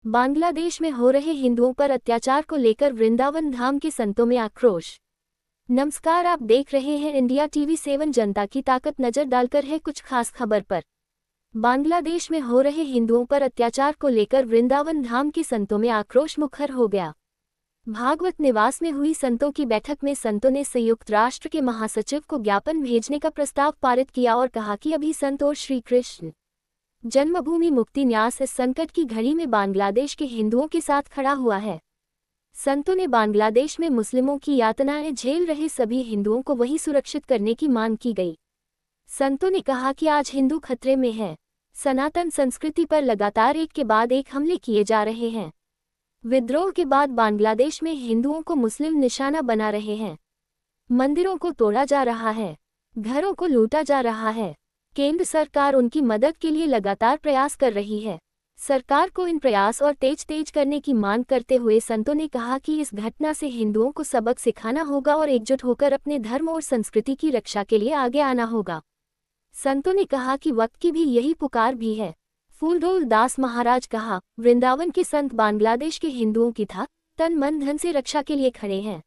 बांग्लादेश में हो रहे हिंदुओं पर अत्याचार को लेकर वृंदावन धाम के संतों में आक्रोश। नमस्कार, आप देख रहे हैं इंडिया टीवी 7 जनता की ताकत। नजर डालकर है कुछ खास खबर पर। बांग्लादेश में हो रहे हिंदुओं पर अत्याचार को लेकर वृंदावन धाम के संतों में आक्रोश मुखर हो गया। भागवत निवास में हुई संतों की बैठक में संतों ने संयुक्त राष्ट्र के महासचिव को ज्ञापन भेजने का प्रस्ताव पारित किया और कहा कि अभी संत और श्री कृष्ण जन्मभूमि मुक्ति न्यास इस संकट की घड़ी में बांग्लादेश के हिंदुओं के साथ खड़ा हुआ है। संतों ने बांग्लादेश में मुस्लिमों की यातनाएं झेल रहे सभी हिंदुओं को वहीं सुरक्षित करने की मांग की गई। संतों ने कहा कि आज हिंदू खतरे में है। सनातन संस्कृति पर लगातार एक के बाद एक हमले किए जा रहे हैं। विद्रोह के बाद बांग्लादेश में हिंदुओं को मुस्लिम निशाना बना रहे हैं। मंदिरों को तोड़ा जा रहा है, घरों को लूटा जा रहा है। केंद्र सरकार उनकी मदद के लिए लगातार प्रयास कर रही है। सरकार को इन प्रयास और तेज करने की मांग करते हुए संतों ने कहा कि इस घटना से हिंदुओं को सबक सिखाना होगा और एकजुट होकर अपने धर्म और संस्कृति की रक्षा के लिए आगे आना होगा। संतों ने कहा कि वक्त की भी यही पुकार भी है। फूलडोल दास महाराज कहा, वृंदावन के संत बांग्लादेश के हिंदुओं की था तन मन धन से रक्षा के लिए खड़े हैं।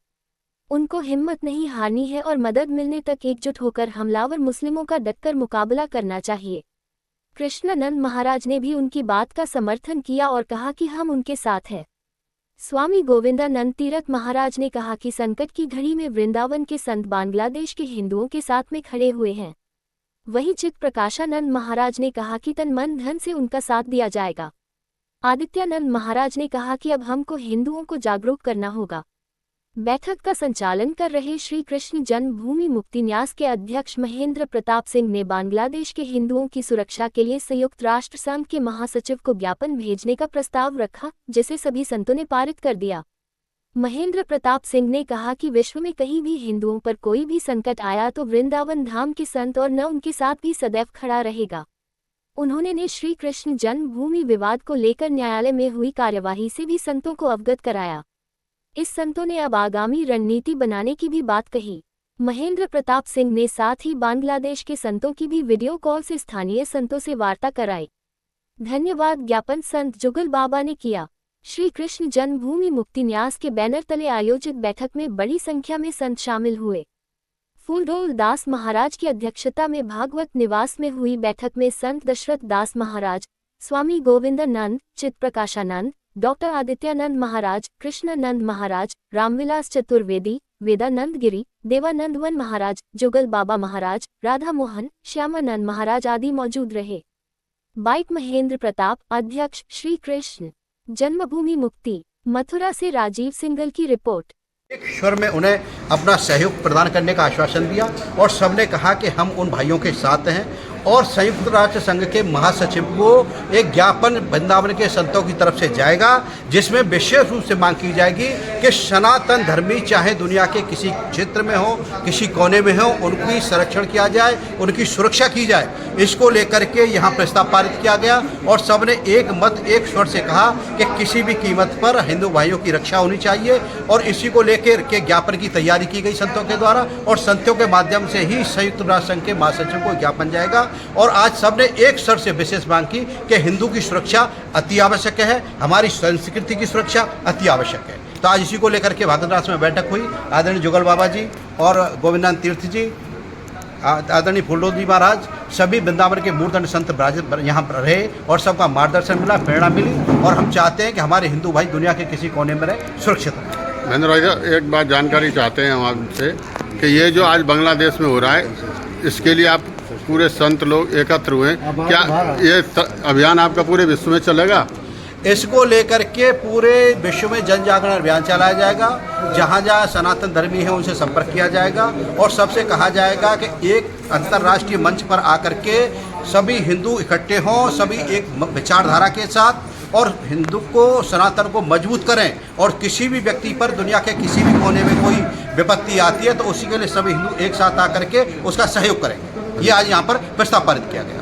उनको हिम्मत नहीं हारनी है और मदद मिलने तक एकजुट होकर हमलावर मुस्लिमों का डटकर मुकाबला करना चाहिए। कृष्णानंद महाराज ने भी उनकी बात का समर्थन किया और कहा कि हम उनके साथ हैं। स्वामी गोविंदानंद तीरथ महाराज ने कहा कि संकट की घड़ी में वृंदावन के संत बांग्लादेश के हिंदुओं के साथ में खड़े हुए हैं। वहीं चित्त प्रकाशानंद महाराज ने कहा कि तन मन धन से उनका साथ दिया जाएगा। आदित्यानंद महाराज ने कहा कि अब हमको हिंदुओं को जागरूक करना होगा। बैठक का संचालन कर रहे श्री कृष्ण जन्मभूमि मुक्ति न्यास के अध्यक्ष महेंद्र प्रताप सिंह ने बांग्लादेश के हिंदुओं की सुरक्षा के लिए संयुक्त राष्ट्र संघ के महासचिव को ज्ञापन भेजने का प्रस्ताव रखा, जिसे सभी संतों ने पारित कर दिया। महेंद्र प्रताप सिंह ने कहा कि विश्व में कहीं भी हिंदुओं पर कोई भी संकट आया तो वृंदावन धाम के संत और न उनके साथ भी सदैव खड़ा रहेगा। उन्होंने श्री कृष्ण जन्मभूमि विवाद को लेकर न्यायालय में हुई कार्यवाही से भी संतों को अवगत कराया। इस संतों ने अब आगामी रणनीति बनाने की भी बात कही। महेंद्र प्रताप सिंह ने साथ ही बांग्लादेश के संतों की भी वीडियो कॉल से स्थानीय संतों से वार्ता कराई। धन्यवाद ज्ञापन संत जुगल बाबा ने किया। श्री कृष्ण जन्मभूमि मुक्ति न्यास के बैनर तले आयोजित बैठक में बड़ी संख्या में संत शामिल हुए। फूलडोल दास महाराज की अध्यक्षता में भागवत निवास में हुई बैठक में संत दशरथ दास महाराज, स्वामी गोविंदानंद, चित्त प्रकाशानंद, डॉक्टर आदित्यानंद महाराज, कृष्णानंद महाराज, रामविलास चतुर्वेदी, वेदानंद गिरी, देवानंद वन महाराज, जुगल बाबा महाराज, राधा मोहन, श्यामानंद महाराज आदि मौजूद रहे। बाइट महेंद्र प्रताप, अध्यक्ष, श्री कृष्ण जन्मभूमि मुक्ति, मथुरा से राजीव सिंगल की रिपोर्ट। एक स्वर में उन्हें अपना सहयोग प्रदान करने का आश्वासन दिया और सबने कहा कि हम उन भाइयों के साथ हैं और संयुक्त राष्ट्र संघ के महासचिव को एक ज्ञापन वृंदावन के संतों की तरफ से जाएगा, जिसमें विशेष रूप से मांग की जाएगी कि सनातन धर्मी चाहे दुनिया के किसी क्षेत्र में हो, किसी कोने में हो, उनकी संरक्षण किया जाए, उनकी सुरक्षा की जाए। इसको लेकर के यहाँ प्रस्ताव पारित किया गया और सबने एक मत एक स्वर से कहा कि किसी भी कीमत पर हिंदू भाइयों की रक्षा होनी चाहिए और इसी को लेकर के ज्ञापन की तैयारी की गई संतों के द्वारा और संतों के माध्यम से ही संयुक्त राष्ट्र संघ के महासचिव को ज्ञापन जाएगा। और आज सबने एक स्वर से विशेष मांग की कि हिंदू की सुरक्षा अति आवश्यक है, हमारी संस्कृति की सुरक्षा अति आवश्यक है। तो आज इसी को लेकर के भागवत में बैठक हुई। आदरणीय जुगल बाबा जी और गोविंदानंद तीर्थ जी, आदरणीय फूलडोल जी महाराज, सभी वृंदावन के मूर्धन्य संत यहाँ पर रहे और सबका मार्गदर्शन मिला, प्रेरणा मिली और हम चाहते हैं कि हमारे हिंदू भाई दुनिया के किसी कोने में रहे, सुरक्षित रहे। महेंद्र भाई, एक बात जानकारी चाहते हैं हम आपसे कि ये जो आज बांग्लादेश में हो रहा है, इसके लिए आप पूरे संत लोग एकत्र हुए, क्या ये अभियान आपका पूरे विश्व में चलेगा? इसको लेकर के पूरे विश्व में जन जागरण अभियान चलाया जाएगा। जहाँ जहाँ सनातन धर्मी है उनसे संपर्क किया जाएगा और सबसे कहा जाएगा कि एक अंतर्राष्ट्रीय मंच पर आकर के सभी हिंदू इकट्ठे हों, सभी एक विचारधारा के साथ और हिंदू को, सनातन को मजबूत करें और किसी भी व्यक्ति पर दुनिया के किसी भी कोने में कोई विपत्ति आती है तो उसी के लिए सभी हिंदू एक साथ आकर के उसका सहयोग करें। ये आज यहाँ पर प्रस्ताव पारित किया गया।